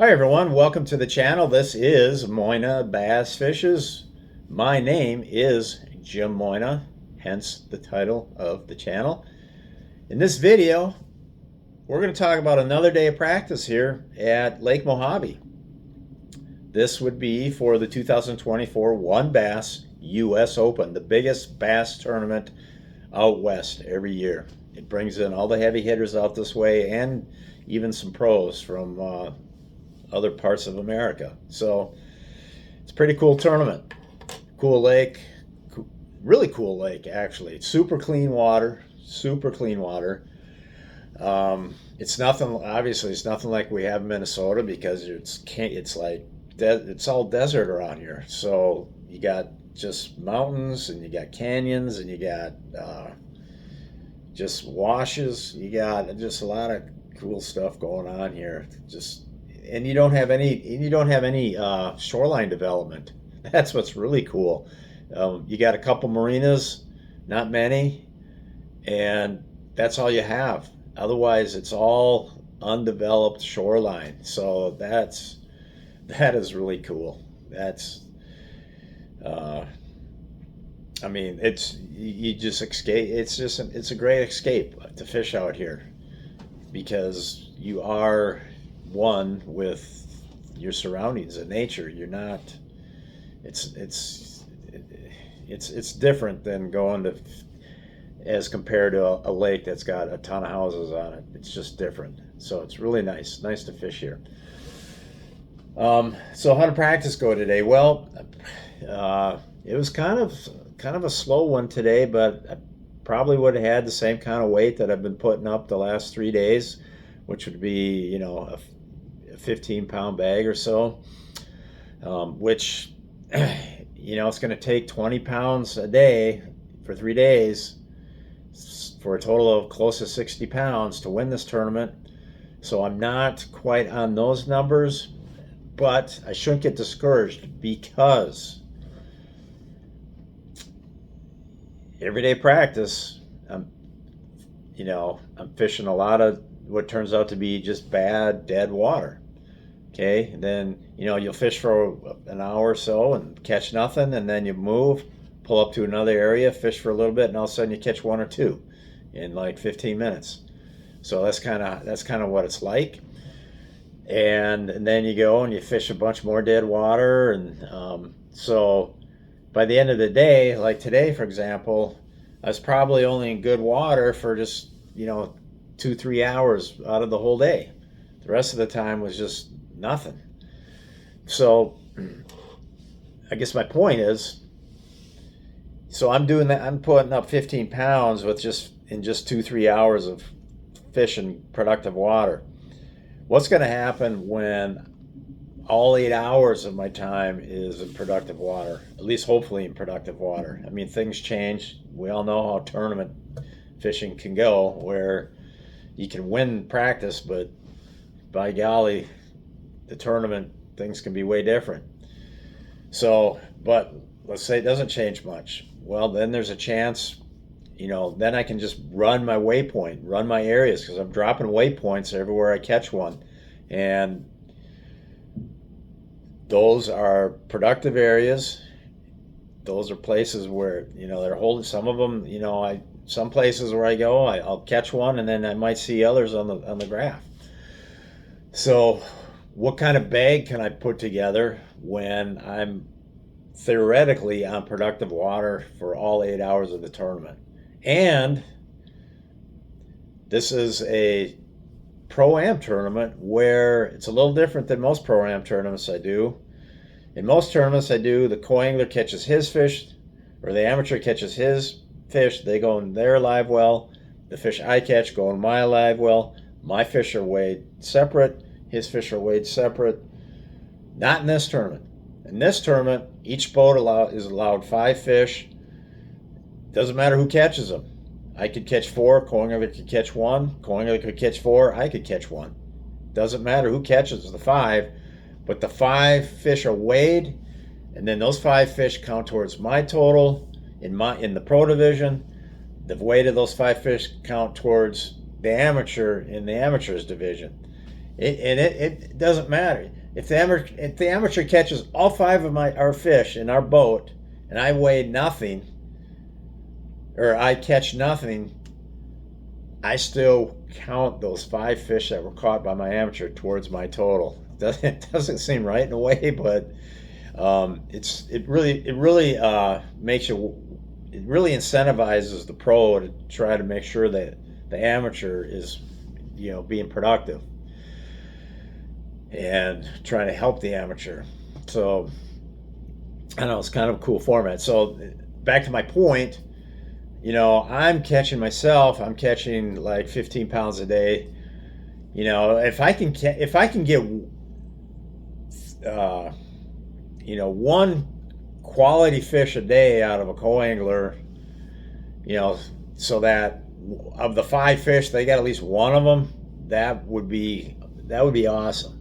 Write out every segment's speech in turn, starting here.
Hi everyone, welcome to the channel. This is Moina Bass Fishes. My name is Jim Moina, hence the title of the channel. In this video, we're going to talk about another day of practice here at Lake Mojave. This would be for the 2024 One Bass U.S. Open, the biggest bass tournament out west every year. It brings in all the heavy hitters out this way and even some pros from other parts of America. So it's a pretty cool tournament. Cool lake, really cool lake actually. It's super clean water, super clean water. It's nothing. Obviously, it's nothing like we have in Minnesota because it's like it's all desert around here. So you got just mountains and you got canyons and you got just washes. You got just a lot of cool stuff going on here. And you don't have any shoreline development. That's what's really cool. You got a couple marinas, not many, and that's all you have. Otherwise, it's all undeveloped shoreline. So that is really cool. I mean, you just escape. It's a great escape to fish out here because you are one with your surroundings and nature. You're not. It's different than going to as compared to a lake that's got a ton of houses on it. It's just different. So it's really nice to fish here. So how did practice go today? Well, it was kind of a slow one today, but I probably would have had the same kind of weight that I've been putting up the last 3 days, which would be, a 15-pound bag or so, which, it's going to take 20 pounds a day for 3 days for a total of close to 60 pounds to win this tournament. So I'm not quite on those numbers, but I shouldn't get discouraged because everyday practice, I'm fishing a lot of what turns out to be just bad, dead water. Okay, and then you'll fish for an hour or so and catch nothing, and then you move, pull up to another area, fish for a little bit, and all of a sudden you catch one or two in like 15 minutes. So that's kind of what it's like. And then you go and you fish a bunch more dead water, and so by the end of the day, like today, for example, I was probably only in good water for just 2-3 hours out of the whole day. The rest of the time was just nothing. So I guess my point is, so I'm doing that. I'm putting up 15 pounds in just 2-3 hours of fishing productive water. What's going to happen when all 8 hours of my time is in productive water? At least hopefully in productive water. I mean, things change. We all know how tournament fishing can go, where you can win practice, but by golly, the tournament things can be way different. So, but let's say it doesn't change much. Well, then there's a chance, then I can just run my waypoint, run my areas, because I'm dropping waypoints everywhere I catch one. And those are productive areas. Those are places where, they're holding some of them, some places where I go, I'll catch one and then I might see others on the graph. So what kind of bag can I put together when I'm theoretically on productive water for all 8 hours of the tournament? And this is a Pro-Am tournament where it's a little different than most Pro-Am tournaments I do. In most tournaments I do, the co-angler catches his fish, or the amateur catches his fish, they go in their live well. The fish I catch go in my live well. My fish are weighed separate. His fish are weighed separate. Not in this tournament. In this tournament, each boat is allowed 5 fish. Doesn't matter who catches them. I could catch 4, co-angler could catch 1, co-angler could catch 4, I could catch 1. Doesn't matter who catches the 5, but the 5 fish are weighed, and then those 5 fish count towards my total in the pro division. The weight of those 5 fish count towards the amateur in the amateurs division. It doesn't matter if the amateur catches all five of our fish in our boat, and I weigh nothing, or I catch nothing. I still count those five fish that were caught by my amateur towards my total. It doesn't seem right in a way, but it really makes you, it really incentivizes the pro to try to make sure that the amateur is, being productive and trying to help the amateur. So I don't know, it's kind of a cool format. So back to my point, I'm catching like 15 pounds a day. If I can get one quality fish a day out of a co-angler, so that of the five fish they got at least one of them, that would be awesome.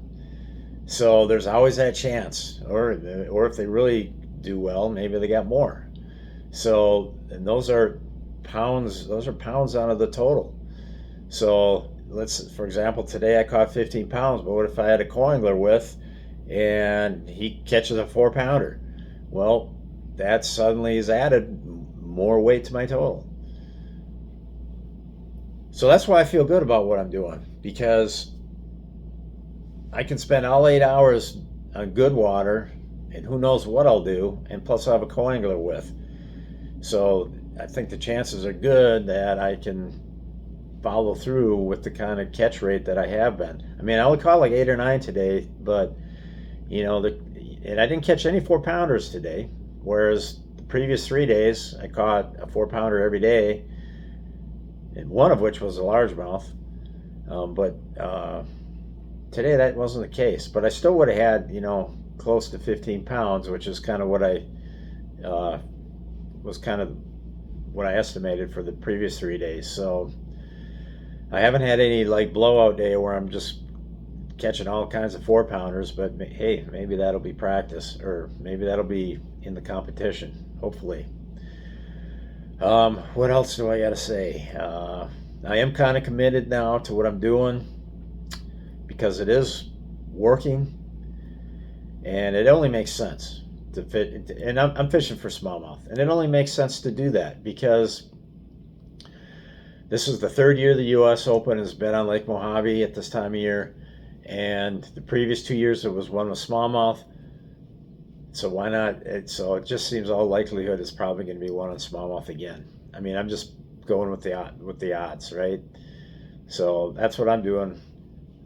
So there's always that chance, or if they really do well, maybe they got more. So, and those are pounds out of the total. So for example, today I caught 15 pounds, but what if I had a co-angler with, and he catches a 4-pounder? Well, that suddenly has added more weight to my total. So that's why I feel good about what I'm doing, because I can spend all 8 hours on good water, and who knows what I'll do, and plus I have a co-angler with. So I think the chances are good that I can follow through with the kind of catch rate that I have been. I mean, I only caught like 8 or 9 today, but and I didn't catch any 4-pounders today, whereas the previous 3 days I caught a 4-pounder every day, and one of which was a largemouth. But today that wasn't the case. But I still would have had, close to 15 pounds, which is kind of what I estimated for the previous 3 days. So I haven't had any like blowout day where I'm just catching all kinds of 4-pounders, but hey, maybe that'll be practice, or maybe that'll be in the competition, hopefully. What else do I got to say? I am kind of committed now to what I'm doing, because it is working, and it only makes sense to fit. And I'm fishing for smallmouth, and it only makes sense to do that because this is the 3rd year the U.S. Open has been on Lake Mojave at this time of year, and the previous 2 years there was one with smallmouth. So why not? So it just seems all likelihood it's probably going to be one on smallmouth again. I mean, I'm just going with the odds, right? So that's what I'm doing.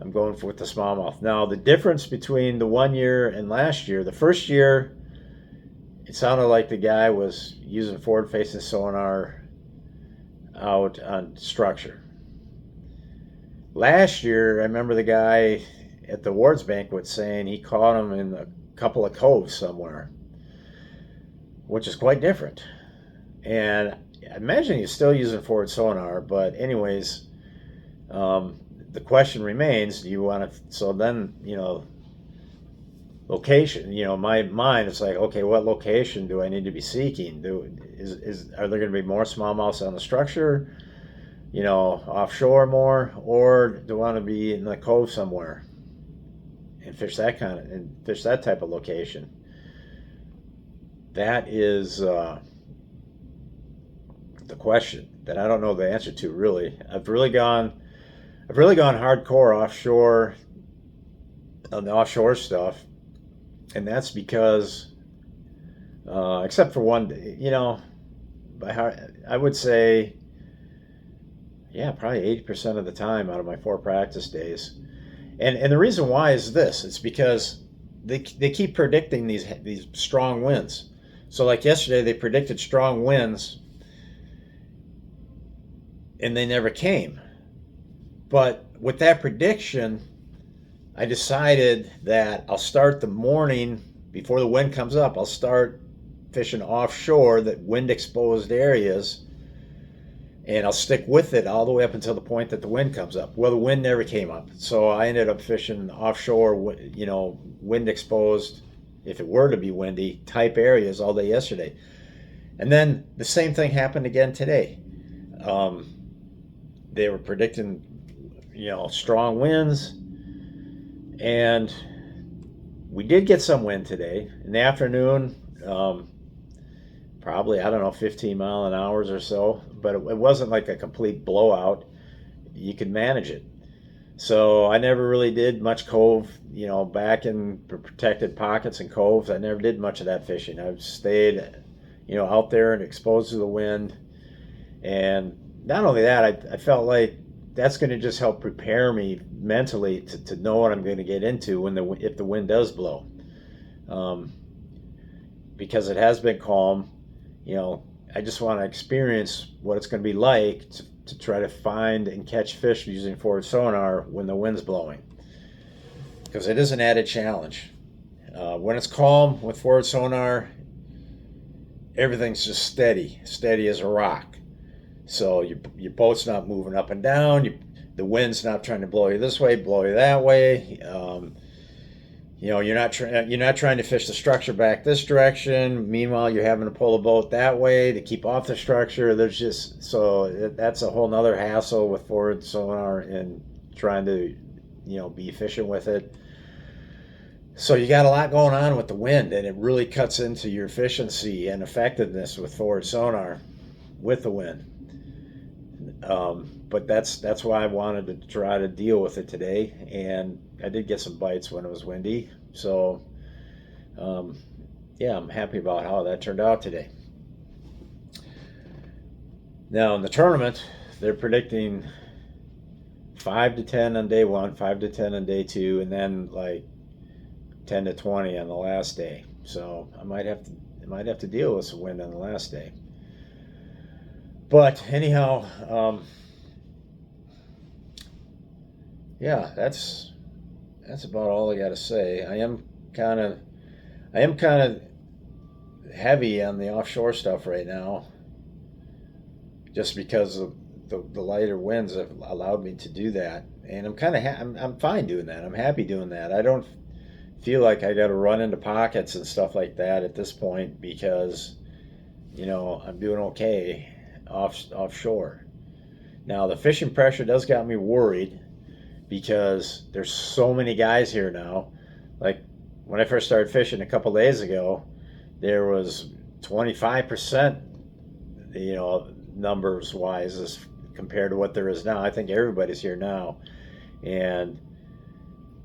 I'm going with the smallmouth. Now, the difference between the 1 year and last year, the first year, it sounded like the guy was using forward-facing sonar out on structure. Last year, I remember the guy at the Ward's banquet saying he caught him in a couple of coves somewhere, which is quite different. And I imagine he's still using forward sonar, but anyways, the question remains, do you want to, so then, location, my mind is like, okay, what location do I need to be seeking? Are there going to be more smallmouths on the structure, offshore more, or do I want to be in the cove somewhere and fish that type of location? That is the question that I don't know the answer to, really. I've really gone hardcore offshore on the offshore stuff, and that's because except for one, by heart, I would say, yeah, probably 80% of the time out of my 4 practice days. And the reason why is this: it's because they keep predicting these strong winds. So like yesterday, they predicted strong winds, and they never came. But with that prediction, I decided that I'll start the morning before the wind comes up. I'll start fishing offshore, that wind exposed areas, and I'll stick with it all the way up until the point that the wind comes up. Well, the wind never came up, so I ended up fishing offshore, wind exposed, if it were to be windy, type areas all day yesterday. And then the same thing happened again today. They were predicting, strong winds, And we did get some wind today in the afternoon. Probably, I don't know, 15 mile an hour or so, but it wasn't like a complete blowout. You could manage it. So I never really did much cove, back in protected pockets and coves. I never did much of that fishing. I've stayed, out there and exposed to the wind. And not only that, I felt like that's going to just help prepare me mentally to know what I'm going to get into if the wind does blow. Because it has been calm, I just want to experience what it's going to be like to try to find and catch fish using forward sonar when the wind's blowing. Because it is an added challenge. When it's calm with forward sonar, everything's just steady as a rock. So your boat's not moving up and down. The wind's not trying to blow you this way, blow you that way. You're not trying to fish the structure back this direction. Meanwhile, you're having to pull the boat that way to keep off the structure. That's a whole nother hassle with forward sonar and trying to, be efficient with it. So you got a lot going on with the wind, and it really cuts into your efficiency and effectiveness with forward sonar with the wind. But that's why I wanted to try to deal with it today, and I did get some bites when it was windy. So, yeah, I'm happy about how that turned out today. Now in the tournament, they're predicting 5 to 10 on day 1, 5 to 10 on day 2, and then like 10 to 20 on the last day. So I might have to deal with some wind on the last day. But anyhow, yeah, that's about all I got to say. I am kind of heavy on the offshore stuff right now, just because of the lighter winds have allowed me to do that, and I'm fine doing that. I'm happy doing that. I don't feel like I got to run into pockets and stuff like that at this point, because I'm doing okay offshore. Now the fishing pressure does got me worried, because there's so many guys here now. Like when I first started fishing a couple days ago, there was 25%, numbers wise, as compared to what there is now. I think everybody's here now, and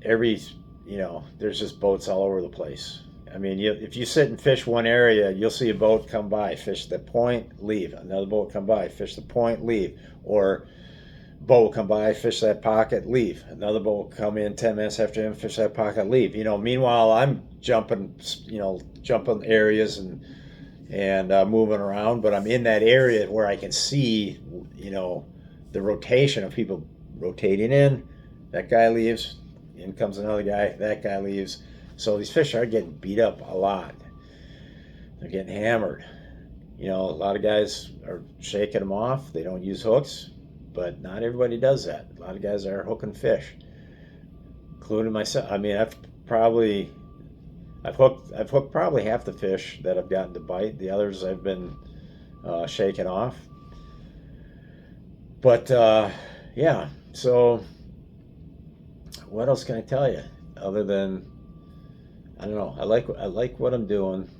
there's just boats all over the place. I mean, if you sit and fish one area, you'll see a boat come by, fish the point, leave. Another boat come by, fish the point, leave. Or boat will come by, fish that pocket, leave. Another boat will come in 10 minutes after him, fish that pocket, leave. Meanwhile, I'm jumping areas and moving around, but I'm in that area where I can see, the rotation of people rotating in. That guy leaves, in comes another guy, that guy leaves. So these fish are getting beat up a lot. They're getting hammered. A lot of guys are shaking them off. They don't use hooks, but not everybody does that. A lot of guys are hooking fish, including myself. I mean, I've hooked probably half the fish that I've gotten to bite. The others I've been shaking off. But yeah. So what else can I tell you other than, I don't know. I like what I'm doing.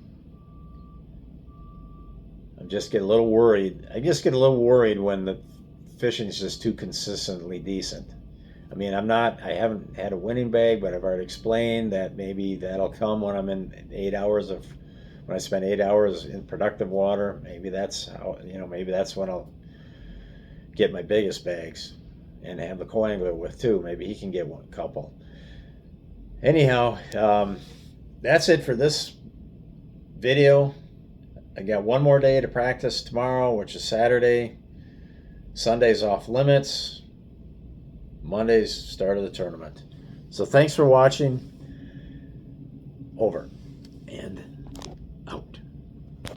I just get a little worried. When the fishing is just too consistently decent. I mean, I haven't had a winning bag, but I've already explained that maybe that'll come when I'm in when I spend 8 hours in productive water. Maybe that's when I'll get my biggest bags and have the co-angler with too. Maybe he can get one couple. Anyhow, that's it for this video. I got one more day to practice tomorrow, which is Saturday. Sunday's off limits. Monday's start of the tournament. So thanks for watching. Over and